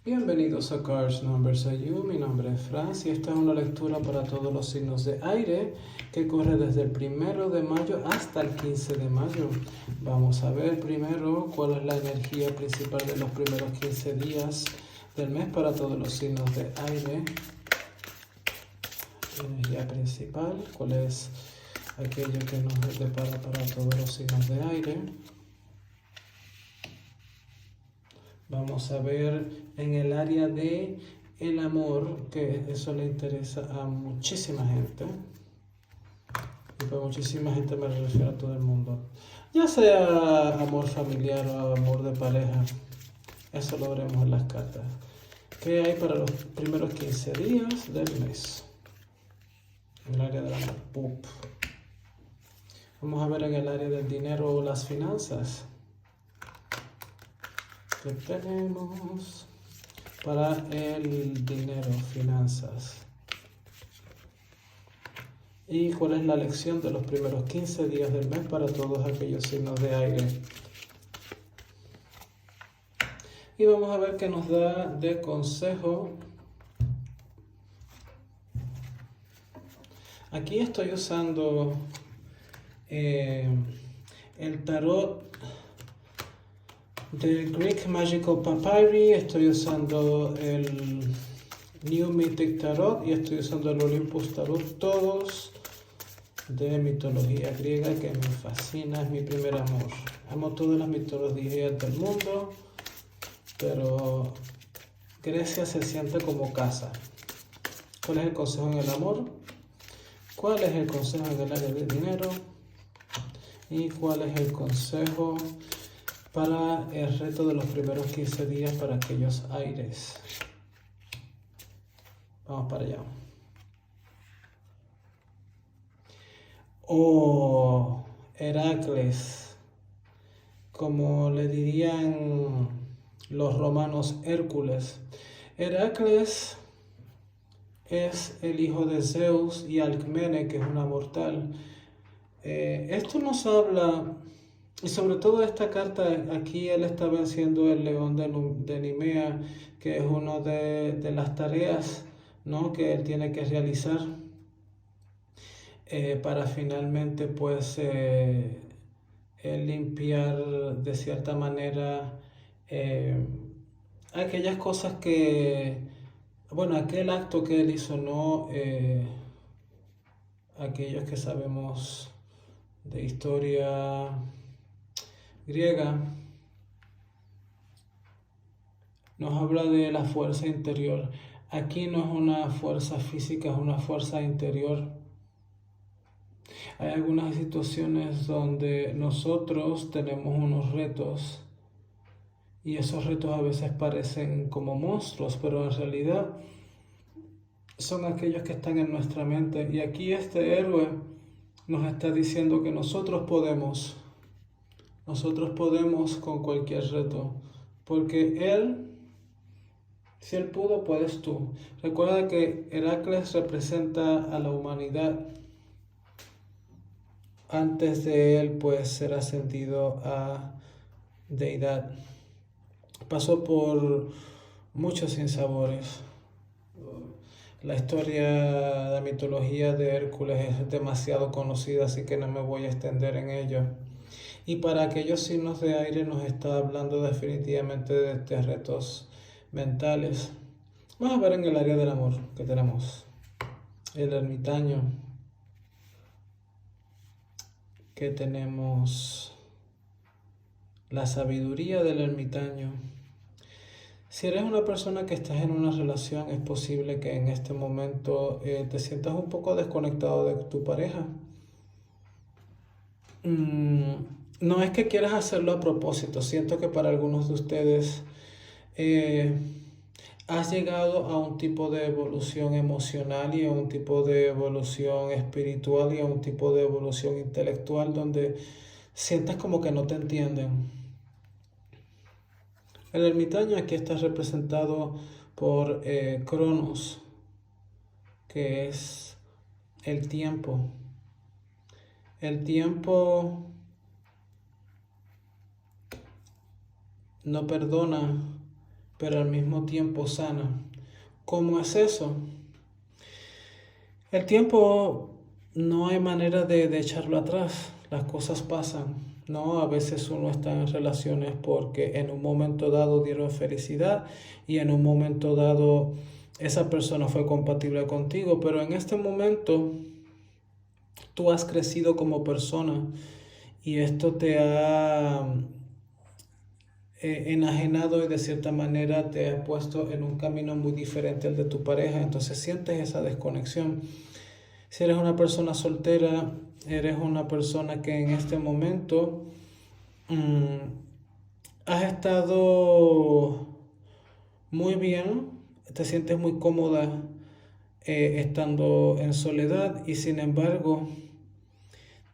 Bienvenidos a Cards Numbers You. Mi nombre es Franz y esta es una lectura para todos los signos de aire que corre desde el 1 de mayo hasta el 15 de mayo. Vamos a ver primero cuál es la energía principal de los primeros 15 días del mes para todos los signos de aire. Energía principal, cuál es aquello que nos depara para todos los signos de aire. Vamos a ver en el área de el amor, que eso le interesa a muchísima gente. Y por muchísima gente me refiero a todo el mundo. Ya sea amor familiar o amor de pareja. Eso lo veremos en las cartas. ¿Qué hay para los primeros 15 días del mes? En el área del amor. ¡Pup! Vamos a ver en el área del dinero o las finanzas. ¿Qué tenemos para el dinero, finanzas? ¿Y cuál es la lección de los primeros 15 días del mes para todos aquellos signos de aire? Y vamos a ver qué nos da de consejo. Aquí estoy usando el tarot de Greek Magical Papyri, estoy usando el New Mythic Tarot y estoy usando el Olympus Tarot, todos de mitología griega que me fascina, es mi primer amor. Amo todas las mitologías del mundo, pero Grecia se siente como casa. ¿Cuál es el consejo en el amor? ¿Cuál es el consejo en el área del dinero? ¿Y cuál es el consejo para el reto de los primeros 15 días para aquellos aires? Vamos para allá. Oh, Heracles, como le dirían los romanos, Hércules. Heracles es el hijo de Zeus y Alcmene, que es una mortal. Esto nos habla, y sobre todo esta carta, aquí él está venciendo el león de Nimea, que es una de las tareas, ¿no?, que él tiene que realizar para finalmente pues limpiar de cierta manera aquellas cosas que, bueno, aquel acto que él hizo, ¿no? Aquellos que sabemos de historia griega, nos habla de la fuerza interior. Aquí no es una fuerza física, es una fuerza interior. Hay algunas situaciones donde nosotros tenemos unos retos y esos retos a veces parecen como monstruos, pero en realidad son aquellos que están en nuestra mente. Y aquí este héroe nos está diciendo que nosotros podemos con cualquier reto, porque él, si él pudo, puedes tú. Recuerda que Heracles representa a la humanidad antes de él pues ser ascendido a deidad. Pasó por muchos sinsabores. La historia, la mitología de Hércules es demasiado conocida, así que no me voy a extender en ello. Y para aquellos signos de aire nos está hablando definitivamente de retos mentales. Vamos a ver en el área del amor que tenemos. El ermitaño. Que tenemos la sabiduría del ermitaño. Si eres una persona que estás en una relación, es posible que en este momento te sientas un poco desconectado de tu pareja. No es que quieras hacerlo a propósito, siento que para algunos de ustedes has llegado a un tipo de evolución emocional y a un tipo de evolución espiritual y a un tipo de evolución intelectual donde sientas como que no te entienden. El ermitaño aquí está representado por Cronos, que es el tiempo. El tiempo no perdona, pero al mismo tiempo sana. ¿Cómo es eso? El tiempo no hay manera de echarlo atrás, las cosas pasan, ¿no? A veces uno está en relaciones porque en un momento dado dieron felicidad y en un momento dado esa persona fue compatible contigo, pero en este momento tú has crecido como persona y esto te ha enajenado y de cierta manera te ha puesto en un camino muy diferente al de tu pareja, entonces sientes esa desconexión. Si eres una persona soltera, eres una persona que en este momento has estado muy bien, te sientes muy cómoda estando en soledad y sin embargo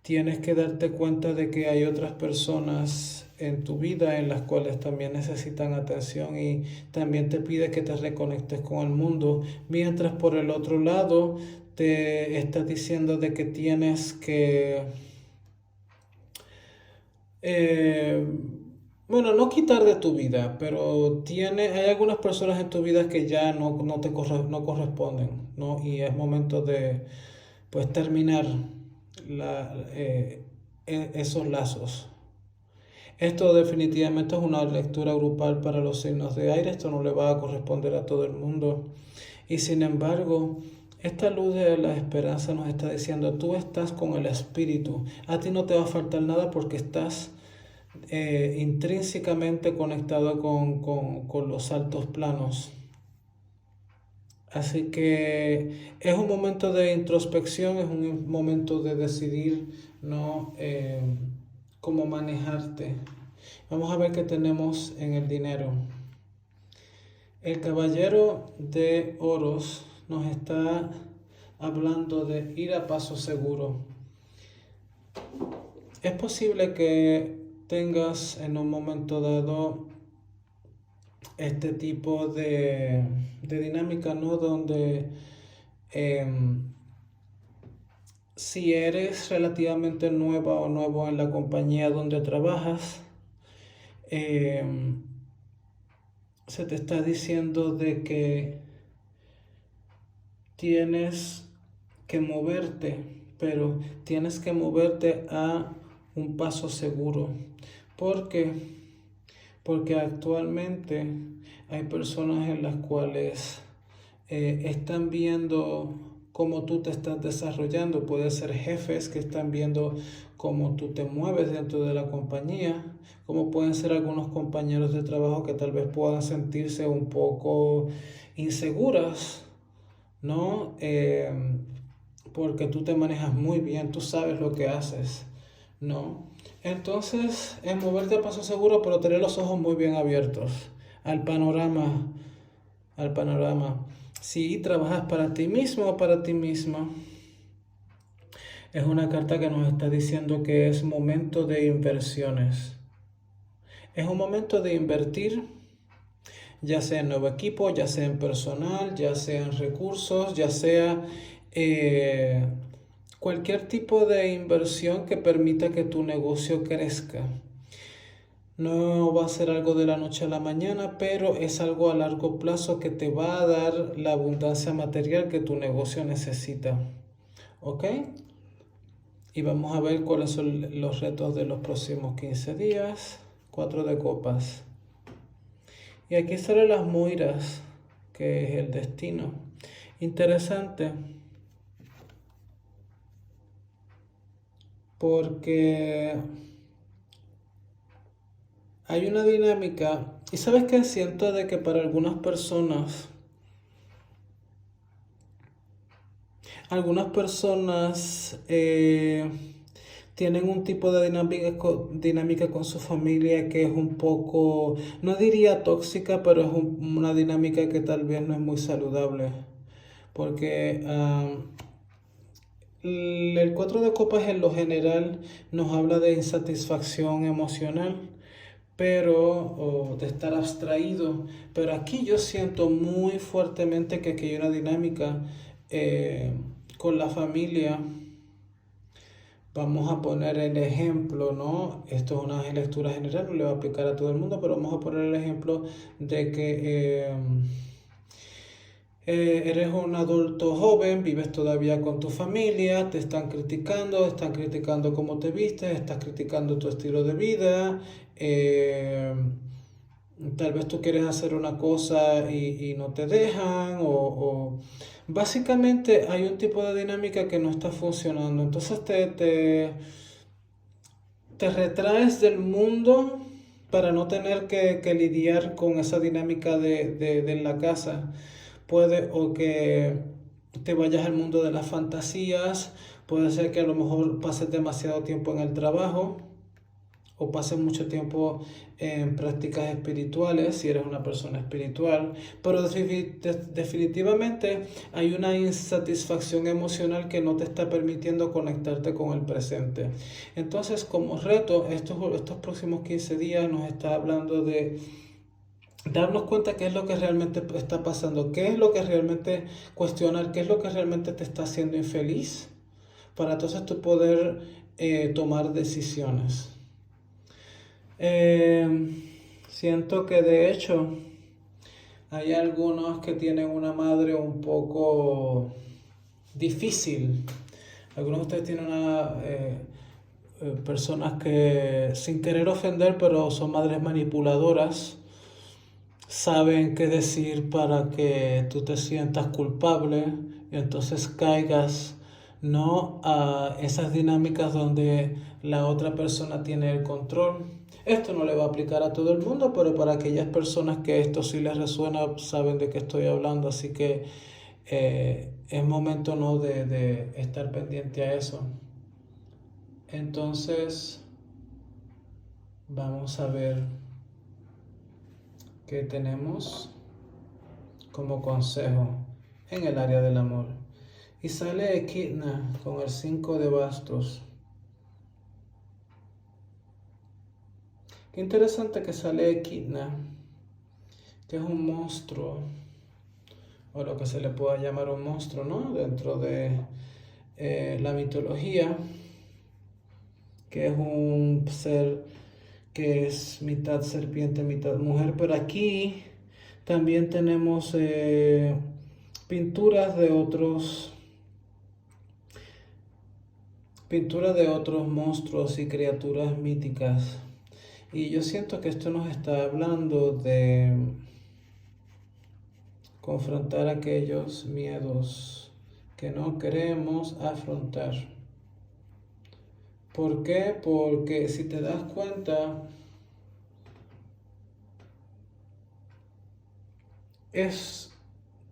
tienes que darte cuenta de que hay otras personas en tu vida en las cuales también necesitan atención y también te pide que te reconectes con el mundo, mientras por el otro lado te está diciendo de que tienes que, no quitar de tu vida, pero hay algunas personas en tu vida que ya no corresponden, ¿no? Y es momento de, pues, terminar esos lazos. Esto definitivamente es una lectura grupal para los signos de aire, esto no le va a corresponder a todo el mundo. Y sin embargo, esta luz de la esperanza nos está diciendo, tú estás con el espíritu, a ti no te va a faltar nada porque estás intrínsecamente conectado con los altos planos. Así que es un momento de introspección, es un momento de decidir, ¿no? Cómo manejarte. Vamos a ver qué tenemos en el dinero. El caballero de oros nos está hablando de ir a paso seguro. Es posible que tengas en un momento dado este tipo de dinámica, ¿no? Donde si eres relativamente nueva o nuevo en la compañía donde trabajas, se te está diciendo de que tienes que moverte, pero tienes que moverte a un paso seguro. ¿Por qué? Porque actualmente hay personas en las cuales están viendo cómo tú te estás desarrollando. Puede ser jefes que están viendo cómo tú te mueves dentro de la compañía, como pueden ser algunos compañeros de trabajo que tal vez puedan sentirse un poco inseguras, ¿no? Porque tú te manejas muy bien, tú sabes lo que haces, ¿no? Entonces, es moverte a paso seguro, pero tener los ojos muy bien abiertos al panorama, Si trabajas para ti mismo o para ti misma, es una carta que nos está diciendo que es momento de inversiones. Es un momento de invertir, ya sea en nuevo equipo, ya sea en personal, ya sea en recursos, ya sea cualquier tipo de inversión que permita que tu negocio crezca. No va a ser algo de la noche a la mañana, pero es algo a largo plazo que te va a dar la abundancia material que tu negocio necesita. ¿Ok? Y vamos a ver cuáles son los retos de los próximos 15 días. 4 de copas. Y aquí salen las moiras, que es el destino. Interesante. Porque hay una dinámica, y sabes qué siento de que para algunas personas tienen un tipo de dinámica con su familia que es un poco, no diría tóxica, pero es una dinámica que tal vez no es muy saludable. Porque el 4 de copas en lo general nos habla de insatisfacción emocional, pero de estar abstraído. Pero aquí yo siento muy fuertemente que aquí hay una dinámica con la familia, Vamos a poner el ejemplo, ¿no? Esto es una lectura general, no le va a aplicar a todo el mundo, pero vamos a poner el ejemplo de que eres un adulto joven, vives todavía con tu familia, te están criticando cómo te vistes, estás criticando tu estilo de vida, tal vez tú quieres hacer una cosa y no te dejan, básicamente hay un tipo de dinámica que no está funcionando, entonces te retraes del mundo para no tener que lidiar con esa dinámica de la casa. Puede o que te vayas al mundo de las fantasías, puede ser que a lo mejor pases demasiado tiempo en el trabajo o pases mucho tiempo en prácticas espirituales si eres una persona espiritual, pero definitivamente hay una insatisfacción emocional que no te está permitiendo conectarte con el presente. Entonces, como reto, estos próximos 15 días nos está hablando de darnos cuenta qué es lo que realmente está pasando, qué es lo que realmente cuestionar, qué es lo que realmente te está haciendo infeliz, para entonces tú poder tomar decisiones. Siento que de hecho hay algunos que tienen una madre un poco difícil. Algunos de ustedes tienen personas que, sin querer ofender, pero son madres manipuladoras. Saben qué decir para que tú te sientas culpable y entonces caigas no a esas dinámicas donde la otra persona tiene el control. Esto no le va a aplicar a todo el mundo, pero para aquellas personas que esto sí les resuena, saben de qué estoy hablando, así que es momento no de estar pendiente a eso. Entonces, vamos a ver qué tenemos como consejo en el área del amor. Y sale Equidna con el 5 de bastos. Qué interesante que sale Equidna, que es un monstruo, o lo que se le pueda llamar un monstruo, ¿no? Dentro de la mitología, que es un ser que es mitad serpiente, mitad mujer, pero aquí también tenemos pinturas de otros monstruos y criaturas míticas. Y yo siento que esto nos está hablando de confrontar aquellos miedos que no queremos afrontar. ¿Por qué? Porque si te das cuenta, es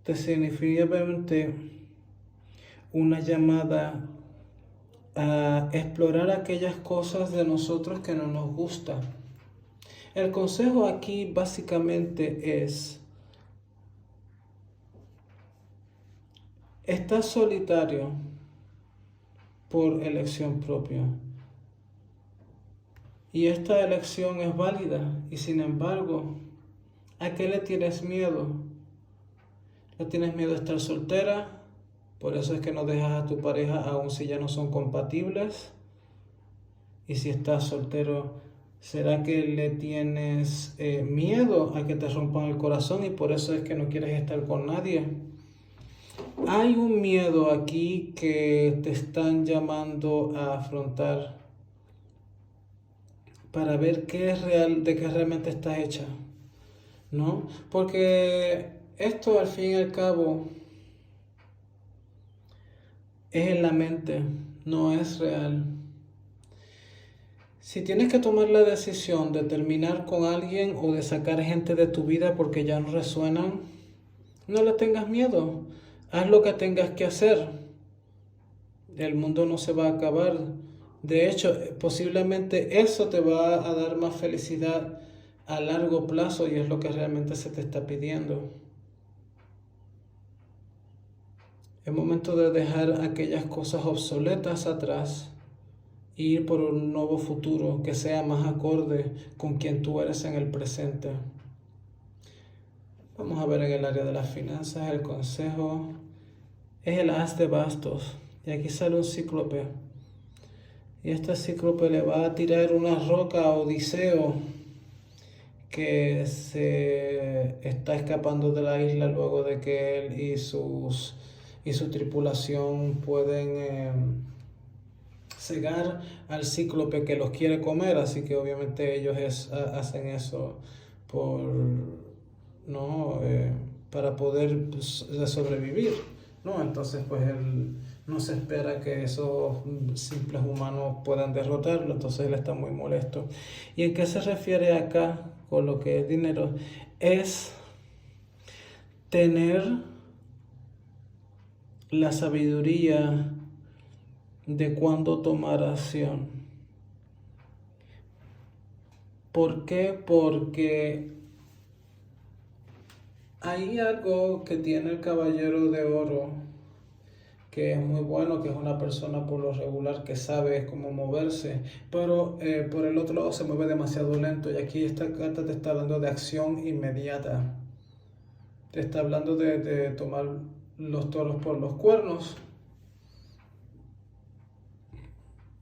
definitivamente una llamada a explorar aquellas cosas de nosotros que no nos gustan. El consejo aquí básicamente es: estás solitario por elección propia. Y esta elección es válida. Y sin embargo, ¿a qué le tienes miedo? ¿Le tienes miedo a estar soltera? Por eso es que no dejas a tu pareja aun si ya no son compatibles. Y si estás soltero, ¿será que le tienes miedo a que te rompan el corazón y por eso es que no quieres estar con nadie? Hay un miedo aquí que te están llamando a afrontar para ver qué es real, de qué realmente estás hecha, ¿no? Porque esto al fin y al cabo es en la mente, no es real. Si tienes que tomar la decisión de terminar con alguien o de sacar gente de tu vida porque ya no resuenan, no le tengas miedo. Haz lo que tengas que hacer. El mundo no se va a acabar. De hecho, posiblemente eso te va a dar más felicidad a largo plazo y es lo que realmente se te está pidiendo. Es momento de dejar aquellas cosas obsoletas atrás e ir por un nuevo futuro que sea más acorde con quien tú eres en el presente. Vamos a ver en el área de las finanzas, el consejo es el as de bastos. Y aquí sale un cíclope. Y este cíclope le va a tirar una roca a Odiseo, que se está escapando de la isla luego de que él y su tripulación pueden cegar al cíclope que los quiere comer, así que obviamente ellos hacen eso por no para poder sobrevivir, ¿no? Entonces pues él no se espera que esos simples humanos puedan derrotarlo, entonces él está muy molesto. ¿Y en qué se refiere acá con lo que es dinero? Es tener la sabiduría de cuándo tomar acción. ¿Por qué? Porque hay algo que tiene el caballero de oro que es muy bueno, que es una persona por lo regular que sabe cómo moverse, pero por el otro lado se mueve demasiado lento, y aquí esta carta te está hablando de acción inmediata. Te está hablando de tomar los toros por los cuernos.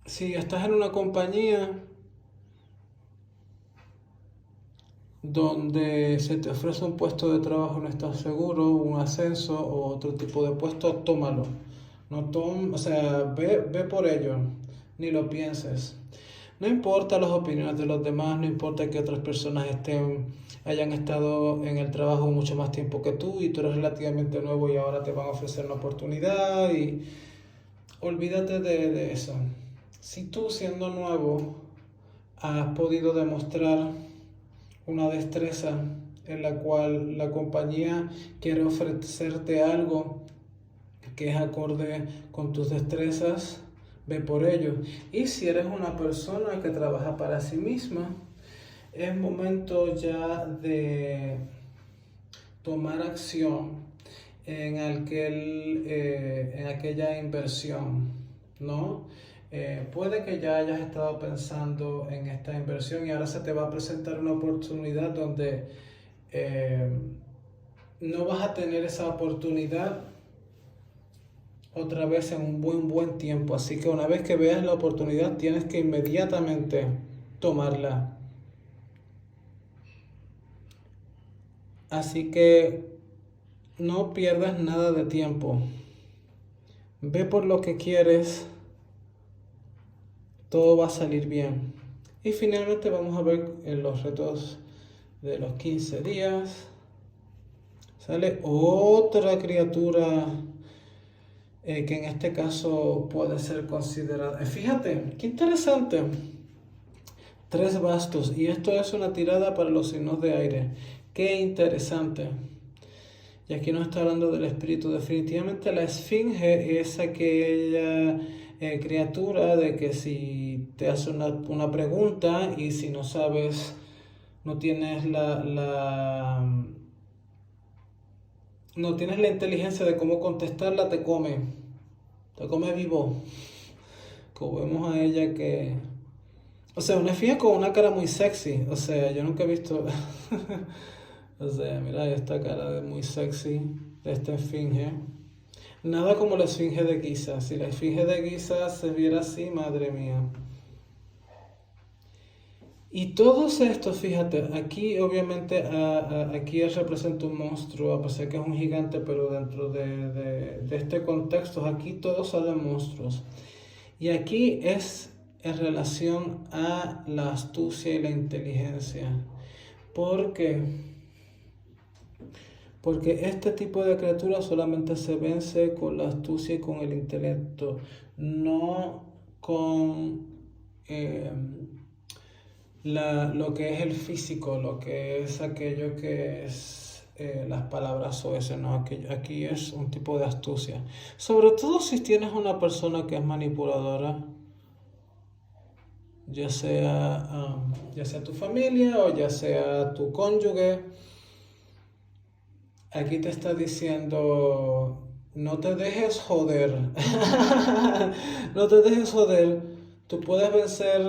Si estás en una compañía donde se te ofrece un puesto de trabajo, no estás seguro, un ascenso o otro tipo de puesto, tómalo. No o sea, ve por ello, ni lo pienses. No importa las opiniones de los demás, no importa que otras personas hayan estado en el trabajo mucho más tiempo que tú y tú eres relativamente nuevo y ahora te van a ofrecer una oportunidad, y olvídate de eso. Si tú, siendo nuevo, has podido demostrar una destreza en la cual la compañía quiere ofrecerte algo que es acorde con tus destrezas, ve por ello. Y si eres una persona que trabaja para sí misma, es momento ya de tomar acción en aquella inversión, ¿no? Puede que ya hayas estado pensando en esta inversión y ahora se te va a presentar una oportunidad donde no vas a tener esa oportunidad otra vez en un buen tiempo. Así que una vez que veas la oportunidad, tienes que inmediatamente tomarla. Así que no pierdas nada de tiempo. Ve por lo que quieres. Todo va a salir bien. Y finalmente vamos a ver los retos de los 15 días. Sale otra criatura que en este caso puede ser considerada. Fíjate, qué interesante. 3 bastos, y esto es una tirada para los signos de aire. Qué interesante. Y aquí nos está hablando del espíritu. Definitivamente la esfinge es aquella criatura de que si te hace una pregunta y si no sabes, no tienes no tienes la inteligencia de cómo contestarla, te come vivo. Como vemos a ella que, o sea, una esfinge con una cara muy sexy, o sea, yo nunca he visto, o sea, mira esta cara de muy sexy de esta esfinge. Nada como la esfinge de Giza. Si la esfinge de Giza se viera así, madre mía. Y todos estos, fíjate, aquí obviamente aquí él representa un monstruo, a pesar que es un gigante, pero dentro de este contexto, aquí todos salen monstruos. Y aquí es en relación a la astucia y la inteligencia. ¿Por qué? Porque este tipo de criatura solamente se vence con la astucia y con el intelecto, no con lo que es el físico, lo que es aquello que es las palabras o ese, no, aquí es un tipo de astucia. Sobre todo si tienes una persona que es manipuladora, ya sea tu familia o ya sea tu cónyuge. Aquí te está diciendo, no te dejes joder. No te dejes joder. Tú puedes vencer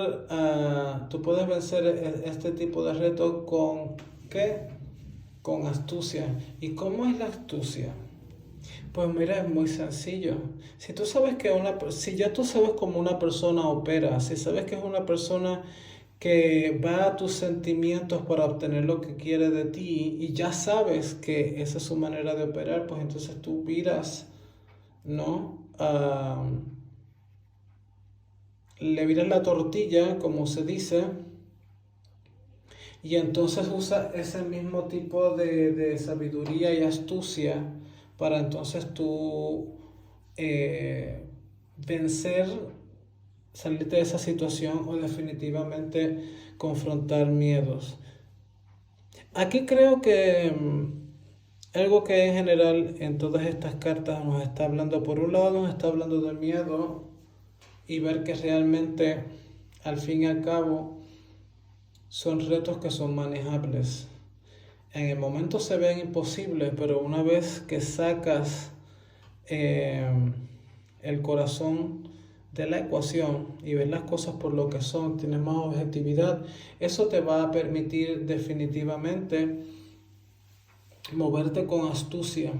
este tipo de reto con ¿qué? Con astucia. ¿Y cómo es la astucia? Pues mira, es muy sencillo. Si tú sabes que si ya tú sabes cómo una persona opera, si sabes que es una persona que va a tus sentimientos para obtener lo que quiere de ti y ya sabes que esa es su manera de operar, pues entonces tú viras, ¿no? Le viras la tortilla, como se dice, y entonces usa ese mismo tipo de sabiduría y astucia para entonces tú vencer, salirte de esa situación o definitivamente confrontar miedos. Aquí creo que algo que en general en todas estas cartas nos está hablando, por un lado nos está hablando de miedo y ver que realmente al fin y al cabo son retos que son manejables. En el momento se ven imposibles, pero una vez que sacas el corazón de la ecuación y ves las cosas por lo que son, tienes más objetividad, eso te va a permitir definitivamente moverte con astucia.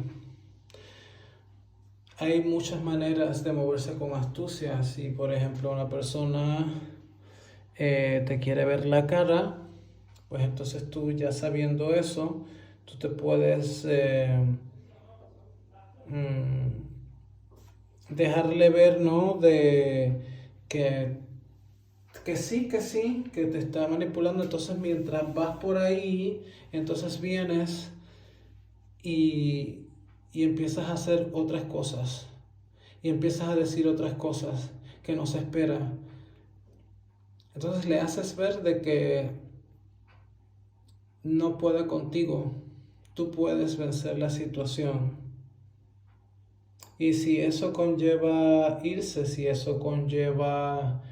Hay muchas maneras de moverse con astucia. Si por ejemplo una persona te quiere ver la cara, pues entonces tú ya sabiendo eso, tú te puedes dejarle ver, ¿no? De que sí, que te está manipulando. Entonces mientras vas por ahí, entonces vienes y, y empiezas a hacer otras cosas. Y empiezas a decir otras cosas que no se espera. Entonces le haces ver de que no puede contigo. Tú puedes vencer la situación. Y si eso conlleva irse, si eso conlleva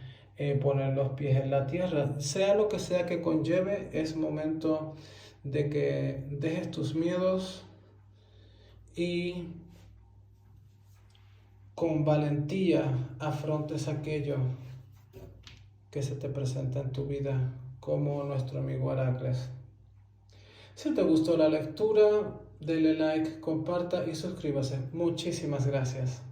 poner los pies en la tierra, sea lo que sea que conlleve, es momento de que dejes tus miedos y con valentía afrontes aquello que se te presenta en tu vida, como nuestro amigo Heracles. Si te gustó la lectura, dale like, comparta y suscríbase. Muchísimas gracias.